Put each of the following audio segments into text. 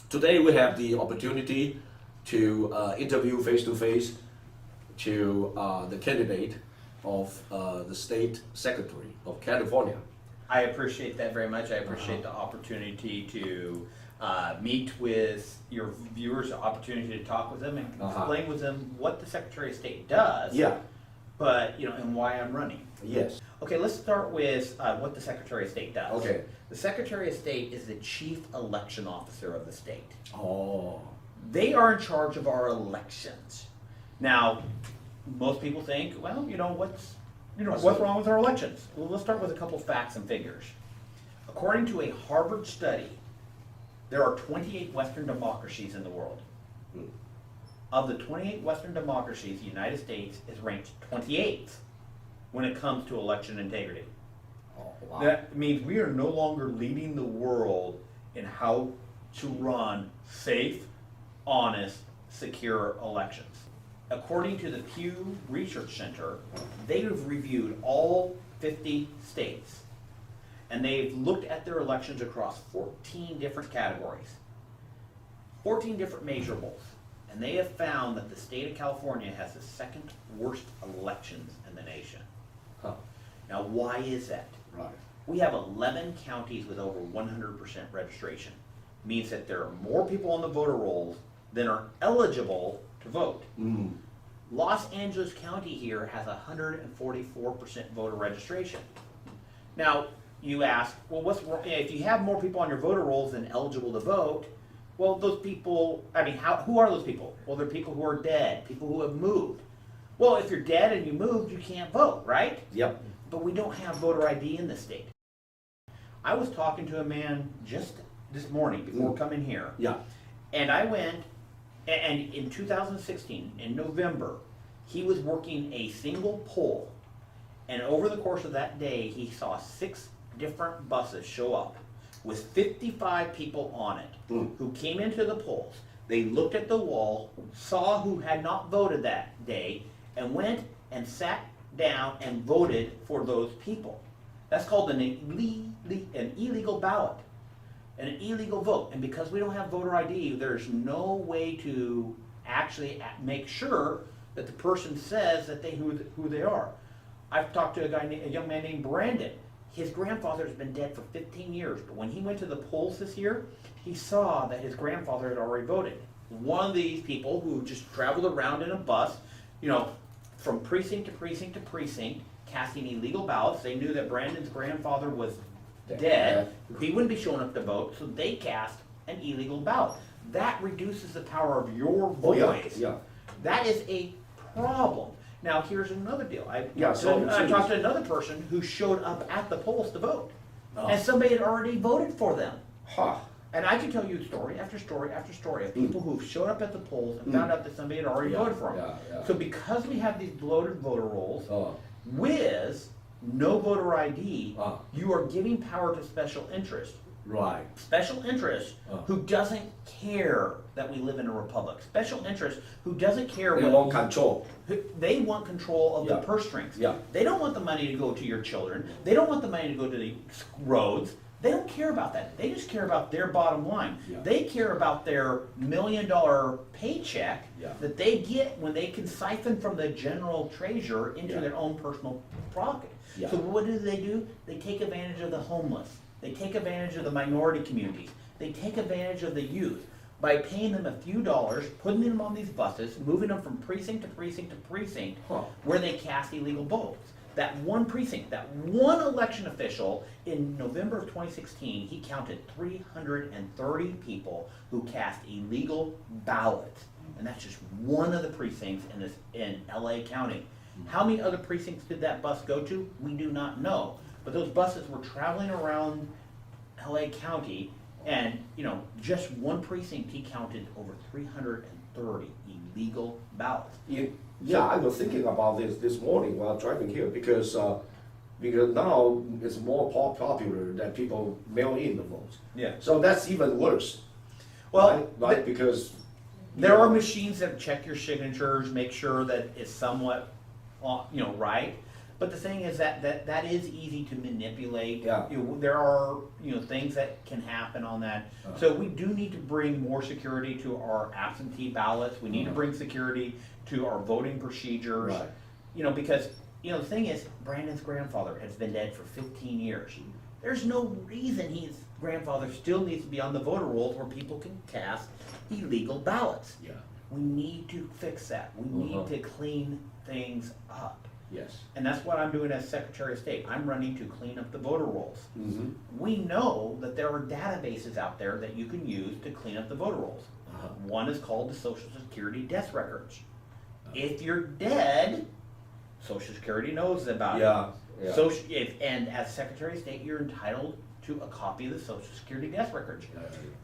today we have the opportunity to interview face-to-face to the candidate of the state secretary of California. I appreciate that very much. I appreciate the opportunity to meet with your viewers, the opportunity to talk with them and explain with them what the Secretary of State does. Yeah. But, and why I'm running. Yes. Okay, let's start with what the Secretary of State does. Okay. The Secretary of State is the chief election officer of the state. Oh. They are in charge of our elections. Now, most people think, well, what's wrong with our elections? Well, let's start with a couple facts and figures. According to a Harvard study, there are 28 Western democracies in the world. Of the 28 Western democracies, the United States is ranked 28th when it comes to election integrity. Oh, wow. That means we are no longer leading the world in how to run safe, honest, secure elections. According to the Pew Research Center, they have reviewed all 50 states, and they've looked at their elections across 14 different categories, 14 different measurables, and they have found that the state of California has the second worst elections in the nation. Huh. Now, why is that? Right. We have 11 counties with over 100% registration. Means that there are more people on the voter rolls than are eligible to vote. Los Angeles County here has 144% voter registration. Now, you ask, well, what's wrong? If you have more people on your voter rolls than eligible to vote, well, those people, who are those people? Well, they're people who are dead, people who have moved. Well, if you're dead and you moved, you can't vote, right? Yep. But we don't have voter ID in this state. I was talking to a man just this morning before coming here. Yeah. And I went, and in 2016, in November, he was working a single poll. And over the course of that day, he saw 6 different buses show up with 55 people on it who came into the polls. They looked at the wall, saw who had not voted that day, and went and sat down and voted for those people. That's called an illegal ballot, an illegal vote. And because we don't have voter ID, there's no way to actually make sure that the person says that who they are. I've talked to a young man named Brandon. His grandfather's been dead for 15 years, but when he went to the polls this year, he saw that his grandfather had already voted. One of these people who just traveled around in a bus, from precinct to precinct to precinct, casting illegal ballots. They knew that Brandon's grandfather was dead. He wouldn't be showing up to vote, so they cast an illegal ballot. That reduces the power of your voice. Oh, yeah. That is a problem. Now, here's another deal. I talked to another person who showed up at the polls to vote, and somebody had already voted for them. Huh. And I can tell you story after story after story of people who've showed up at the polls and found out that somebody had already voted for them. Yeah. So because we have these bloated voter rolls, with no voter ID, you are giving power to special interest. Right. Special interest who doesn't care that we live in a republic. Special interest who doesn't care. They want control. They want control of the purse strings. Yeah. They don't want the money to go to your children. They don't want the money to go to the roads. They don't care about that. They just care about their bottom line. Yeah. They care about their $1 million paycheck that they get when they can siphon from the general treasurer into their own personal pocket. Yeah. So what do? They take advantage of the homeless. They take advantage of the minority communities. They take advantage of the youth by paying them a few dollars, putting them on these buses, moving them from precinct to precinct to precinct, where they cast illegal votes. That one precinct, that one election official in November of 2016, he counted 330 people who cast illegal ballots. And that's just one of the precincts in LA County. How many other precincts did that bus go to? We do not know. But those buses were traveling around LA County, and just one precinct, he counted over 330 illegal ballots. Yeah, I was thinking about this morning while driving here because now it's more popular that people mail in the votes. Yeah. So that's even worse. Well, right? Because there are machines that check your signatures, make sure that it's somewhat, right. But the thing is that is easy to manipulate. Yeah. There are things that can happen on that. So we do need to bring more security to our absentee ballots. We need to bring security to our voting procedures. Right. Because the thing is, Brandon's grandfather has been dead for 15 years. There's no reason his grandfather still needs to be on the voter rolls where people can cast illegal ballots. Yeah. We need to fix that. We need to clean things up. Yes. And that's what I'm doing as Secretary of State. I'm running to clean up the voter rolls. Mm-hmm. We know that there are databases out there that you can use to clean up the voter rolls. One is called the Social Security Death Records. If you're dead, Social Security knows about it. Yeah. And as Secretary of State, you're entitled to a copy of the Social Security Death Records.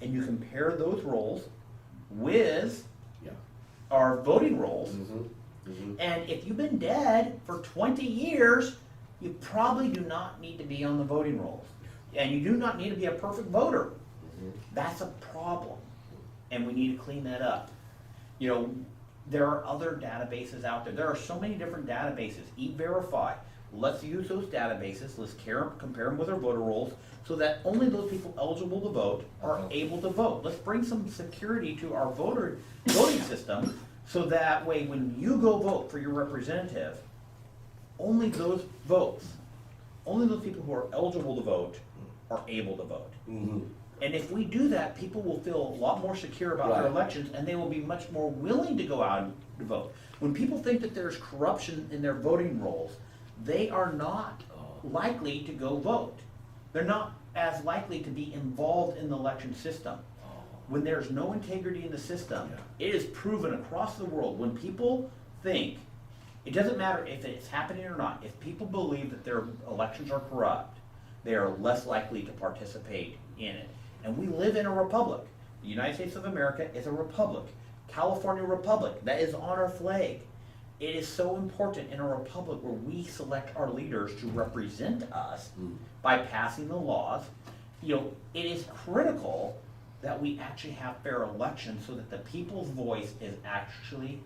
And you compare those rolls with our voting rolls. And if you've been dead for 20 years, you probably do not need to be on the voting rolls. And you do not need to be a perfect voter. That's a problem. And we need to clean that up. There are other databases out there. There are so many different databases. E-Verify. Let's use those databases. Let's compare them with our voter rolls so that only those people eligible to vote are able to vote. Let's bring some security to our voting system so that way when you go vote for your representative, only those people who are eligible to vote are able to vote. And if we do that, people will feel a lot more secure about their elections, and they will be much more willing to go out and to vote. When people think that there's corruption in their voting rolls, they are not likely to go vote. They're not as likely to be involved in the election system. When there's no integrity in the system, it is proven across the world. When people think, it doesn't matter if it's happening or not, if people believe that their elections are corrupt, they are less likely to participate in it. And we live in a republic. The United States of America is a republic. California Republic, that is on our flag. It is so important in a republic where we select our leaders to represent us by passing the laws. It is critical that we actually have fair elections so that the people's voice is actually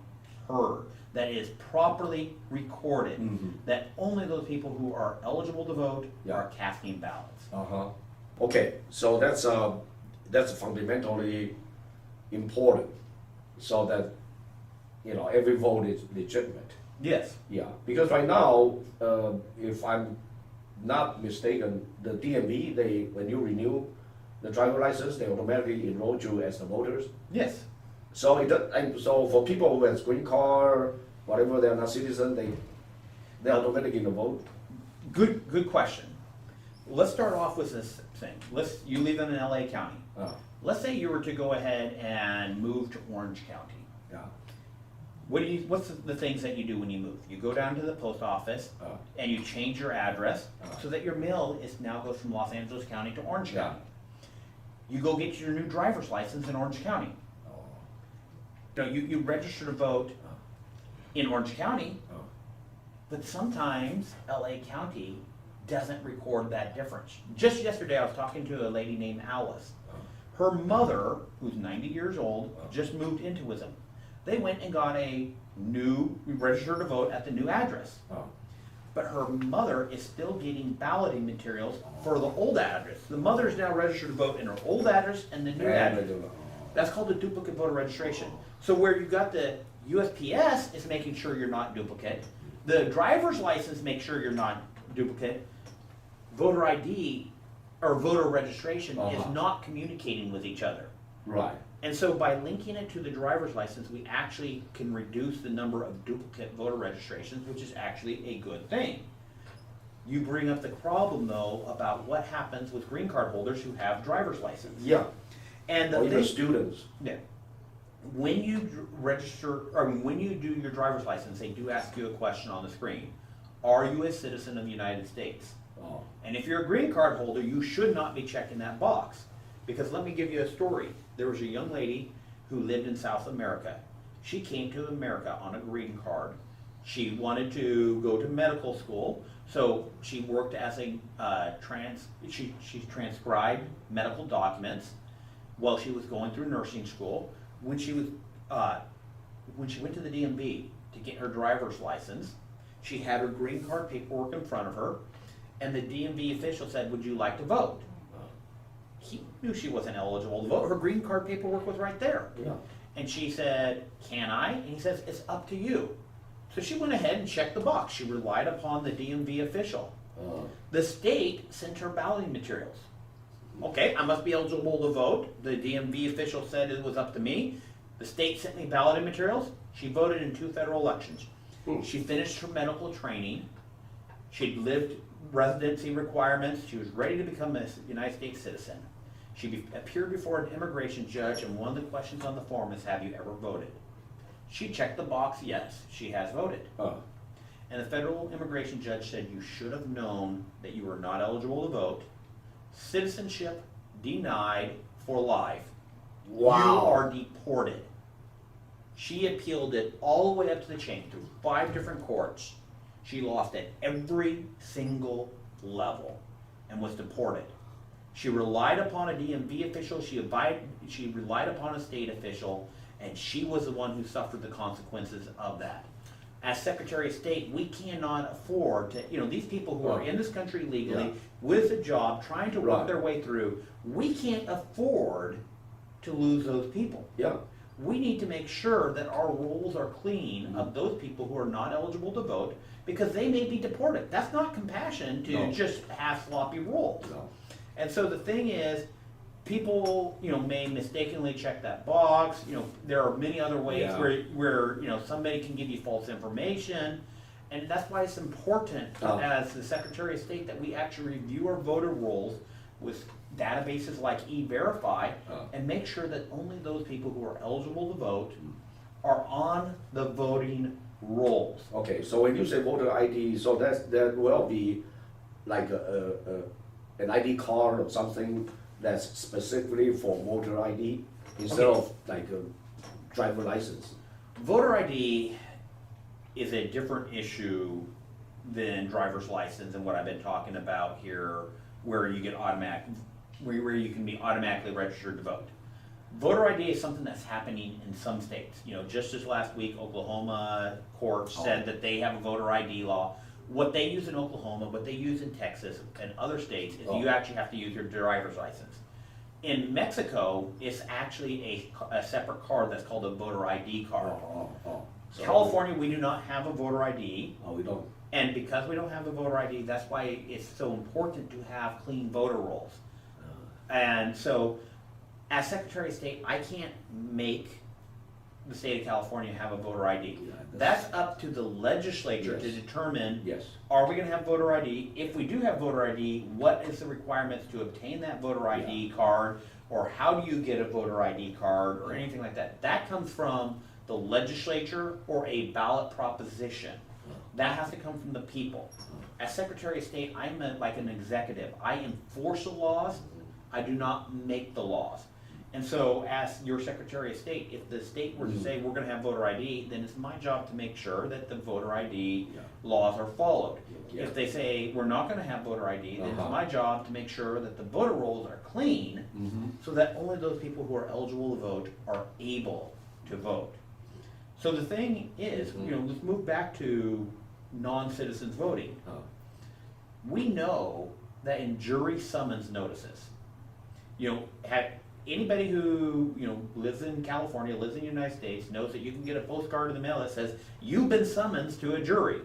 heard, that is properly recorded, that only those people who are eligible to vote are casting ballots. Okay, so that's fundamentally important, so that every vote is legitimate. Yes. Yeah, because right now, if I'm not mistaken, the DMV, when you renew the driver license, they automatically enroll you as the voters. Yes. So so for people who has green card, whatever, they're not citizen, they automatically vote. Good question. Let's start off with this thing. You live in an LA County. Let's say you were to go ahead and move to Orange County. What's the things that you do when you move? You go down to the post office and you change your address so that your mail now goes from Los Angeles County to Orange County. You go get your new driver's license in Orange County. You register to vote in Orange County, but sometimes LA County doesn't record that difference. Just yesterday I was talking to a lady named Alice. Her mother, who's 90 years old, just moved into Wisdom. They went and got registered to vote at the new address. But her mother is still getting balloting materials for the old address. The mother is now registered to vote in her old address and the new address. That's called a duplicate voter registration. So where you got the USPS is making sure you're not duplicate. The driver's license makes sure you're not duplicate. Voter ID or voter registration is not communicating with each other. Right. And so by linking it to the driver's license, we actually can reduce the number of duplicate voter registrations, which is actually a good thing. You bring up the problem, though, about what happens with green card holders who have driver's license. Yeah. And or even students. Yeah. When you when you do your driver's license, they do ask you a question on the screen. Are you a citizen of the United States? And if you're a green card holder, you should not be checking that box. Because let me give you a story. There was a young lady who lived in South America. She came to America on a green card. She wanted to go to medical school, so she worked as a she transcribed medical documents while she was going through nursing school. When she went to the DMV to get her driver's license, She had her green card paperwork in front of her, and the DMV official said, "Would you like to vote?" He knew she wasn't eligible to vote. Her green card paperwork was right there. Yeah. And she said, "Can I?" And he says, "It's up to you." So she went ahead and checked the box. She relied upon the DMV official. The state sent her balloting materials. Okay, I must be eligible to vote. The DMV official said it was up to me. The state sent me balloting materials. She voted in 2 federal elections. She finished her medical training. She'd lived residency requirements. She was ready to become a United States citizen. She appeared before an immigration judge, and one of the questions on the form is, "Have you ever voted?" She checked the box, yes, she has voted. And the federal immigration judge said, "You should have known that you were not eligible to vote. Citizenship denied for life. Wow. You are deported." She appealed it all the way up to the chain through 5 different courts. She lost at every single level and was deported. She relied upon a DMV official, she relied upon a state official, and she was the one who suffered the consequences of that. As Secretary of State, we cannot afford to, these people who are in this country legally, with a job, trying to work their way through, we can't afford to lose those people. Yeah. We need to make sure that our rolls are clean of those people who are not eligible to vote, because they may be deported. That's not compassion to just have sloppy rolls. No. And so the thing is, people, may mistakenly check that box. There are many other ways where somebody can give you false information. And that's why it's important as the Secretary of State that we actually review our voter rolls with databases like E-Verify and make sure that only those people who are eligible to vote are on the voting rolls. Okay, so when you say voter ID, so that will be like an ID card or something that's specifically for voter ID instead of like a driver license. Voter ID is a different issue than driver's license and what I've been talking about here, where you get where you can be automatically registered to vote. Voter ID is something that's happening in some states. Just this last week, Oklahoma courts said that they have a voter ID law. What they use in Oklahoma, what they use in Texas and other states is you actually have to use your driver's license. In Mexico, it's actually a separate card that's called a voter ID card. So California, we do not have a voter ID. we don't. And because we don't have a voter ID, that's why it's so important to have clean voter rolls. And so, as Secretary of State, I can't make the state of California have a voter ID. That's up to the legislature to determine, are we going to have voter ID? If we do have voter ID, what is the requirements to obtain that voter ID card, or how do you get a voter ID card, or anything like that? That comes from the legislature or a ballot proposition. That has to come from the people. As Secretary of State, I'm like an executive. I enforce the laws, I do not make the laws. And so, as your Secretary of State, if the state were to say we're going to have voter ID, then it's my job to make sure that the voter ID laws are followed. If they say we're not going to have voter ID, then it's my job to make sure that the voter rolls are clean, so that only those people who are eligible to vote are able to vote. So the thing is, let's move back to non-citizens voting. We know that in jury summons notices, anybody who lives in California, lives in the United States, knows that you can get a postcard in the mail that says you've been summoned to a jury.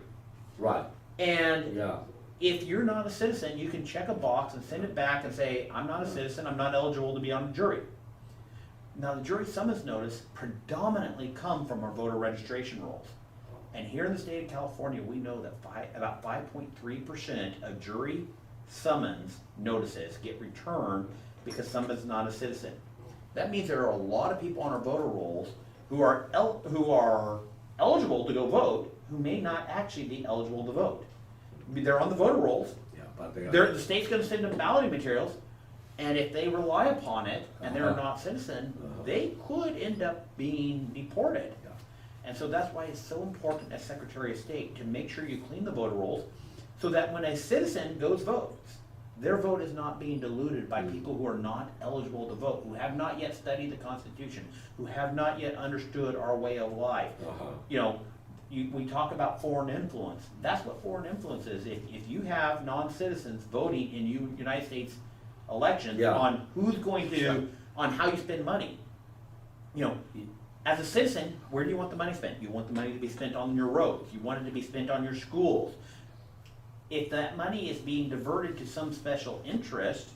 Right. And if you're not a citizen, you can check a box and send it back and say, "I'm not a citizen, I'm not eligible to be on a jury." Now, the jury summons notice predominantly come from our voter registration rolls. And here in the state of California, we know that about 5.3% of jury summons notices get returned because someone's not a citizen. That means there are a lot of people on our voter rolls who are eligible to go vote, who may not actually be eligible to vote. They're on the voter rolls. But The state's going to send them balloting materials, and if they rely upon it and they're not citizen, they could end up being deported. And so that's why it's so important as Secretary of State to make sure you clean the voter rolls, so that when a citizen goes votes, their vote is not being diluted by people who are not eligible to vote, who have not yet studied the Constitution, who have not yet understood our way of life. we talk about foreign influence. That's what foreign influence is. If you have non-citizens voting in United States elections Yeah. on who's going to, on how you spend money. You know, as a citizen, where do you want the money spent? You want the money to be spent on your roads. You want it to be spent on your schools. If that money is being diverted to some special interest,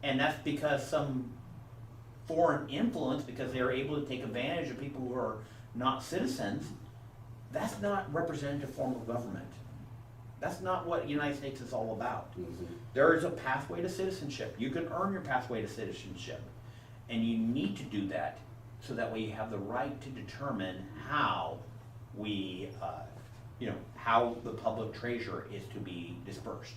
and that's because some foreign influence, because they're able to take advantage of people who are not citizens, that's not representative form of government. That's not what the United States is all about. There is a pathway to citizenship. You can earn your pathway to citizenship. And you need to do that so that way you have the right to determine how we, how the public treasure is to be dispersed.